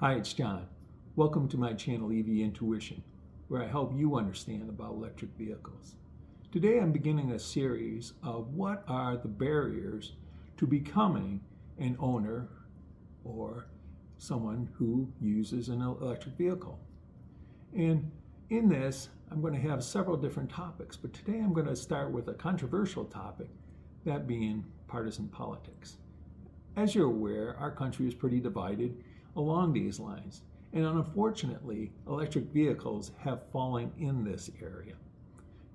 Hi, it's John. Welcome to my channel EV Intuition, where I help you understand about electric vehicles. Today I'm beginning a series of what are the barriers to becoming an owner or someone who uses an electric vehicle. And in this, I'm going to have several different topics, but today I'm going to start with a controversial topic, that being partisan politics. As you're aware, our country is pretty divided along these lines, and unfortunately, electric vehicles have fallen in this area.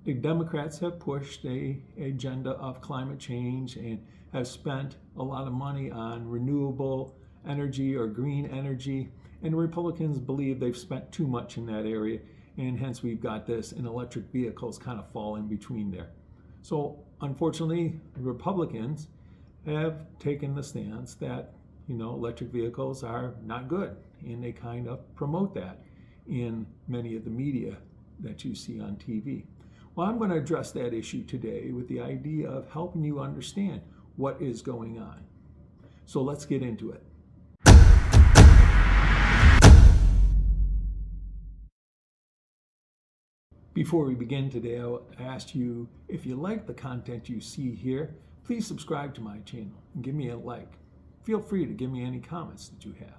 The Democrats have pushed an agenda of climate change and have spent a lot of money on renewable energy or green energy, and the Republicans believe they've spent too much in that area, and hence we've got this, and electric vehicles kind of fall in between there. So unfortunately, the Republicans have taken the stance that electric vehicles are not good, and they kind of promote that in many of the media that you see on TV. Well, I'm going to address that issue today with the idea of helping you understand what is going on. So let's get into it. Before we begin today, I'll ask you, if you like the content you see here, please subscribe to my channel and give me a like. Feel free to give me any comments that you have.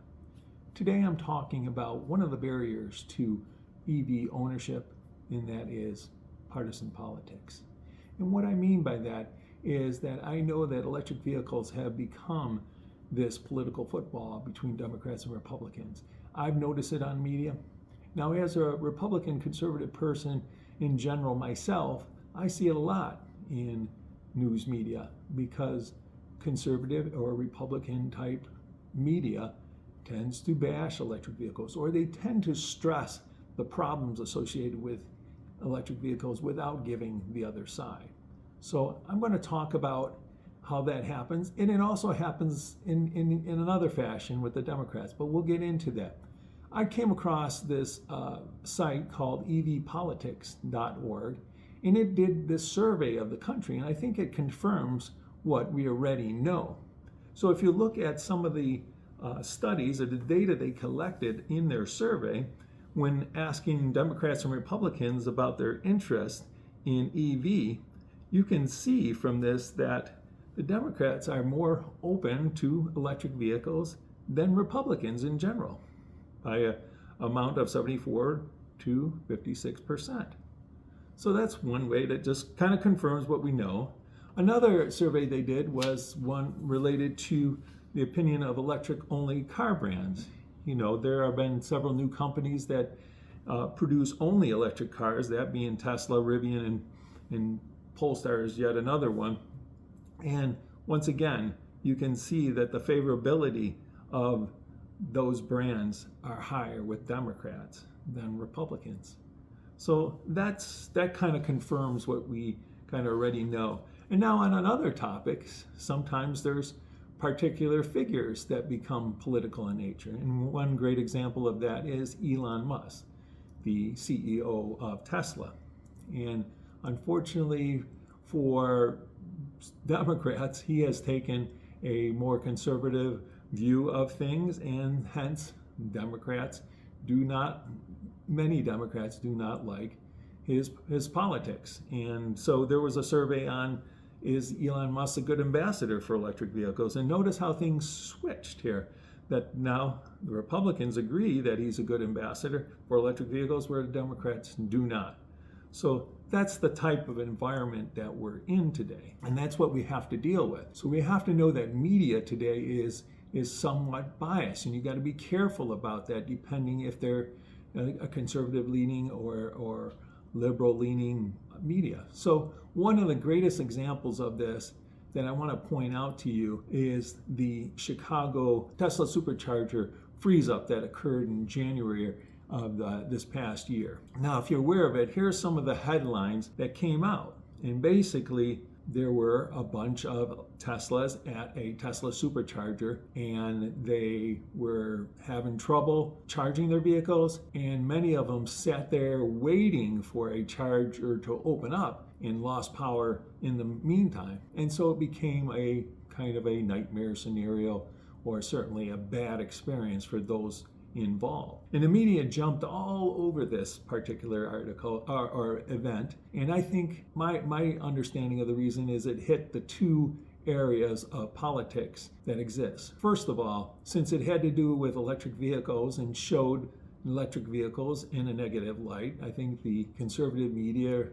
Today I'm talking about one of the barriers to EV ownership, and that is partisan politics. And what I mean by that is that I know that electric vehicles have become this political football between Democrats and Republicans. I've noticed it on media. Now, as a Republican conservative person in general myself, I see it a lot in news media because conservative or Republican type media tends to bash electric vehicles, or they tend to stress the problems associated with electric vehicles without giving the other side. So I'm going to talk about how that happens, and it also happens in another fashion with the Democrats, but we'll get into that. I came across this site called evpolitics.org, and it did this survey of the country, and I think it confirms what we already know. So if you look at some of the studies or the data they collected in their survey when asking Democrats and Republicans about their interest in EV, you can see from this that the Democrats are more open to electric vehicles than Republicans in general by an amount of 74 to 56%. So that's one way that just kind of confirms what we know. Another survey they did was one related to the opinion of electric-only car brands. There have been several new companies that produce only electric cars, that being Tesla, Rivian, and Polestar is yet another one. And once again, you can see that the favorability of those brands are higher with Democrats than Republicans. So that kind of confirms what we kind of already know. And now on other topics, sometimes there's particular figures that become political in nature. And one great example of that is Elon Musk, the CEO of Tesla. And unfortunately for Democrats, he has taken a more conservative view of things, and hence many Democrats do not like his politics. And so there was a survey on, is Elon Musk a good ambassador for electric vehicles? And notice how things switched here, that now the Republicans agree that he's a good ambassador for electric vehicles, where the Democrats do not. So that's the type of environment that we're in today, and that's what we have to deal with. So we have to know that media today is somewhat biased, and you got to be careful about that, depending if they're a conservative leaning or liberal leaning media. So one of the greatest examples of this that I want to point out to you is the Chicago Tesla supercharger freeze up that occurred in January of this past year. Now, if you're aware of it, here's some of the headlines that came out. And basically, there were a bunch of Teslas at a Tesla supercharger, and they were having trouble charging their vehicles, and many of them sat there waiting for a charger to open up and lost power in the meantime. And so it became a kind of a nightmare scenario, or certainly a bad experience for those involved. And the media jumped all over this particular article or event. And I think my understanding of the reason is it hit the two areas of politics that exist. First of all, since it had to do with electric vehicles and showed electric vehicles in a negative light, I think the conservative media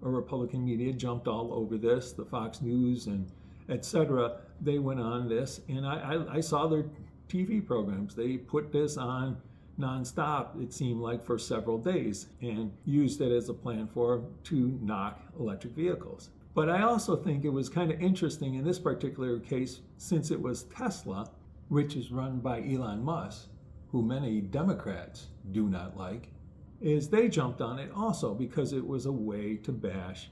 or Republican media jumped all over this, the Fox News and etc. They went on this, and I saw their TV programs. They put this on nonstop, it seemed like, for several days and used it as a plan to knock electric vehicles. But I also think it was kind of interesting in this particular case, since it was Tesla, which is run by Elon Musk, who many Democrats do not like, is they jumped on it also because it was a way to bash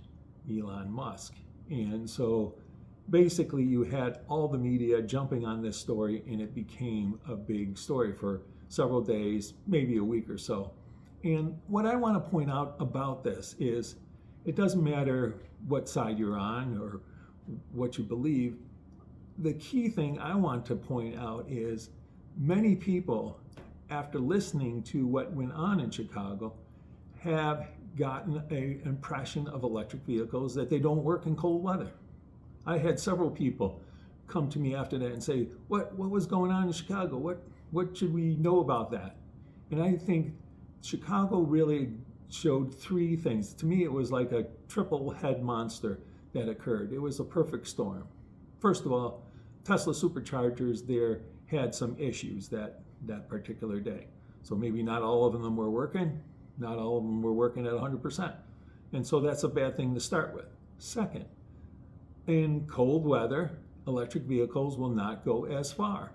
Elon Musk. And so basically you had all the media jumping on this story, and it became a big story for several days, maybe a week or so. And what I want to point out about this is it doesn't matter what side you're on or what you believe. The key thing I want to point out is many people, after listening to what went on in Chicago, have gotten an impression of electric vehicles that they don't work in cold weather. I had several people come to me after that and say, what was going on in Chicago? What should we know about that? And I think Chicago really showed three things. To me, it was like a triple head monster that occurred. It was a perfect storm. First of all, Tesla superchargers there had some issues that particular day. So maybe not all of them were working. Not all of them were working at 100%. And so that's a bad thing to start with. Second, in cold weather, electric vehicles will not go as far.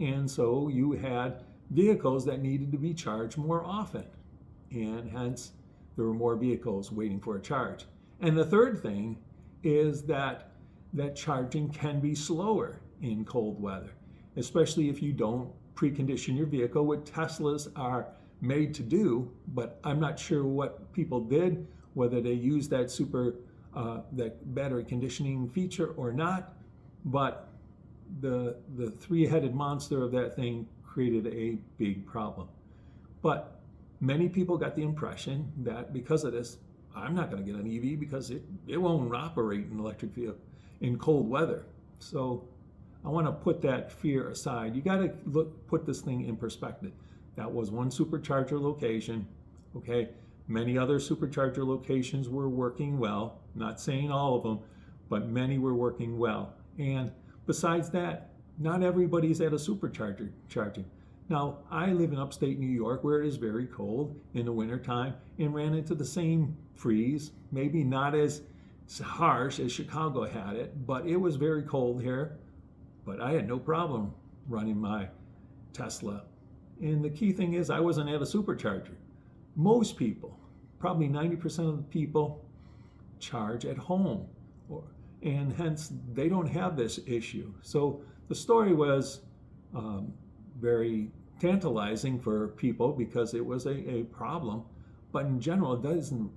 And so you had vehicles that needed to be charged more often. And hence, there were more vehicles waiting for a charge. And the third thing is that charging can be slower in cold weather, especially if you don't precondition your vehicle, what Teslas are made to do. But I'm not sure what people did, whether they used that that battery conditioning feature or not. But the three-headed monster of that thing created a big problem. But many people got the impression that because of this, I'm not going to get an EV because it won't operate in electric vehicle in cold weather. So I want to put that fear aside. You got to put this thing in perspective. That was one supercharger location. Okay, many other supercharger locations were working well. Not saying all of them, but many were working well. And besides that, not everybody's at a supercharger charging. Now, I live in upstate New York where it is very cold in the wintertime and ran into the same freeze, maybe not as harsh as Chicago had it, but it was very cold here. But I had no problem running my Tesla. And the key thing is I wasn't at a supercharger. Most people, probably 90% of the people, charge at home, and hence they don't have this issue. So the story was very tantalizing for people because it was a problem, but in general it doesn't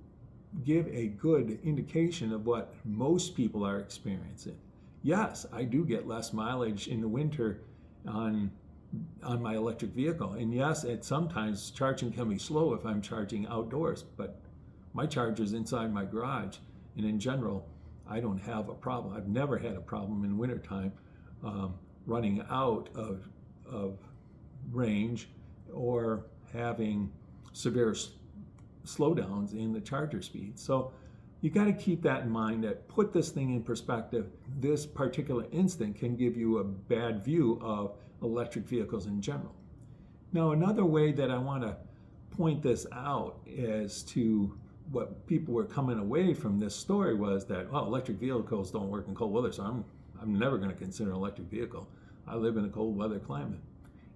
give a good indication of what most people are experiencing. Yes, I do get less mileage in the winter on my electric vehicle, and yes, sometimes charging can be slow if I'm charging outdoors, but my charger is inside my garage, and in general I don't have a problem. I've never had a problem in wintertime running out of range or having severe slowdowns in the charger speed. So you got to keep that in mind, that put this thing in perspective. This particular incident can give you a bad view of electric vehicles in general. Now, another way that I want to point this out as to what people were coming away from this story was that, well, electric vehicles don't work in cold weather, so I'm never going to consider an electric vehicle. I live in a cold weather climate.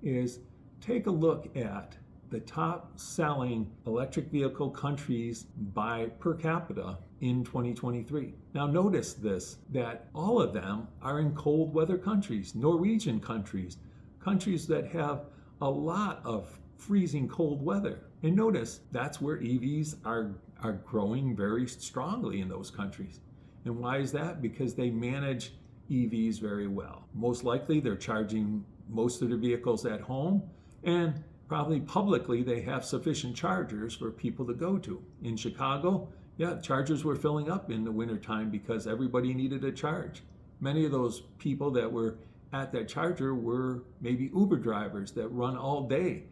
Is take a look at the top selling electric vehicle countries by per capita in 2023. Now notice this, that all of them are in cold weather countries, Norwegian countries, countries that have a lot of freezing cold weather. And notice that's where EVs are growing very strongly in those countries. And why is that? Because they manage EVs very well. Most likely they're charging most of their vehicles at home, and probably publicly they have sufficient chargers for people to go to. In Chicago, yeah, chargers were filling up in the wintertime because everybody needed a charge. Many of those people that were at that charger were maybe Uber drivers that run all day,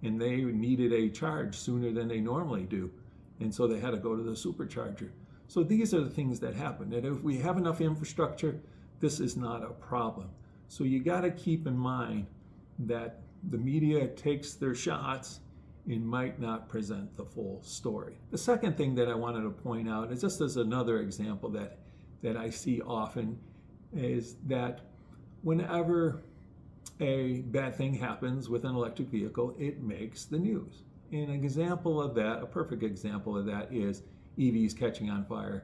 and they needed a charge sooner than they normally do. And so they had to go to the supercharger. So these are the things that happen. And if we have enough infrastructure, this is not a problem. So you got to keep in mind that the media takes their shots and might not present the full story. The second thing that I wanted to point out is just as another example that I see often is that whenever a bad thing happens with an electric vehicle, it makes the news. And an example of that, a perfect example of that, is EVs catching on fire.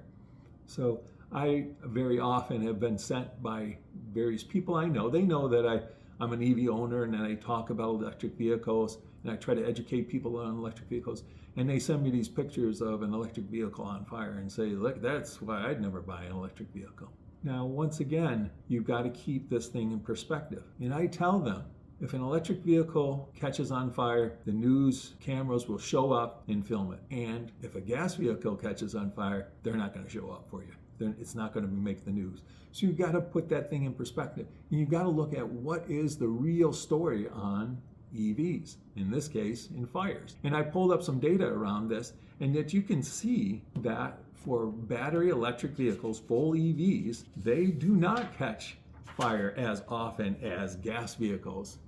So I very often have been sent by various people I know. They know that I'm an EV owner and I talk about electric vehicles and I try to educate people on electric vehicles. And they send me these pictures of an electric vehicle on fire and say, look, that's why I'd never buy an electric vehicle. Now, once again, you've got to keep this thing in perspective. And I tell them, if an electric vehicle catches on fire, the news cameras will show up and film it. And if a gas vehicle catches on fire, they're not going to show up for you. It's not going to make the news. So you've got to put that thing in perspective. And you've got to look at what is the real story on EVs, in this case, in fires. And I pulled up some data around this, and that you can see that for battery electric vehicles, full EVs, they do not catch fire as often as gas vehicles.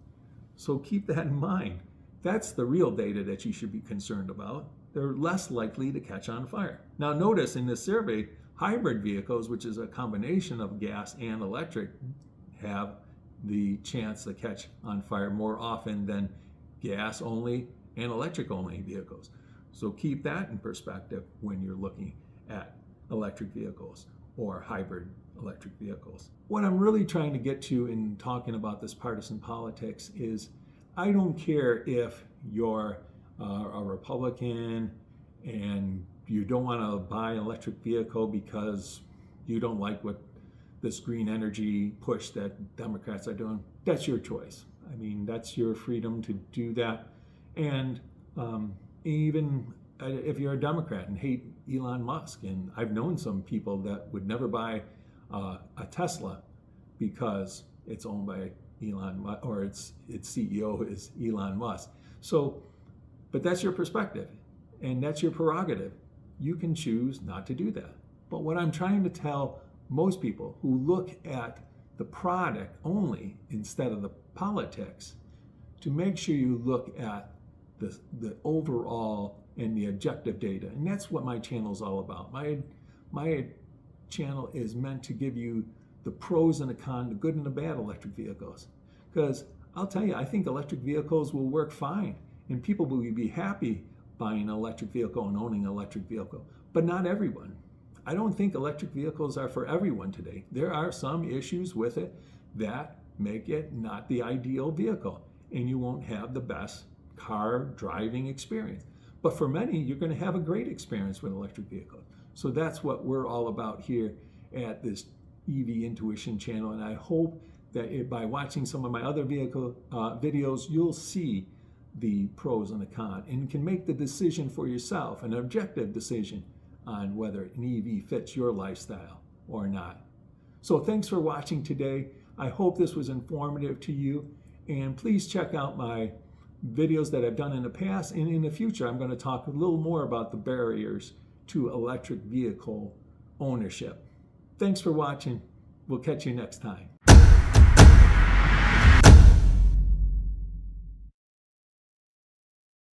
So keep that in mind. That's the real data that you should be concerned about. They're less likely to catch on fire. Now notice in this survey, hybrid vehicles, which is a combination of gas and electric, have the chance to catch on fire more often than gas only and electric only vehicles. So keep that in perspective when you're looking at electric vehicles or hybrid electric vehicles. What I'm really trying to get to in talking about this partisan politics is I don't care if you're a Republican and you don't want to buy an electric vehicle because you don't like what this green energy push that Democrats are doing. That's your choice. I mean, that's your freedom to do that. And even if you're a Democrat and hate Elon Musk, and I've known some people that would never buy a Tesla because it's owned by Elon Musk, or its CEO is Elon Musk. So, but that's your perspective, and that's your prerogative. You can choose not to do that. But what I'm trying to tell most people who look at the product only instead of the politics, to make sure you look at the overall and the objective data. And that's what my channel is all about. My channel is meant to give you the pros and the cons, the good and the bad electric vehicles. Because I'll tell you, I think electric vehicles will work fine, and people will be happy buying an electric vehicle and owning an electric vehicle, but not everyone. I don't think electric vehicles are for everyone today. There are some issues with it that make it not the ideal vehicle, and you won't have the best car driving experience. But for many, you're going to have a great experience with electric vehicles. So that's what we're all about here at this EV Intuition channel, and I hope that by watching some of my other vehicle videos, you'll see the pros and the cons, and you can make the decision for yourself, an objective decision on whether an EV fits your lifestyle or not. So thanks for watching today. I hope this was informative to you, and please check out my videos that I've done in the past, and in the future I'm going to talk a little more about the barriers to electric vehicle ownership. Thanks for watching. We'll catch you next time.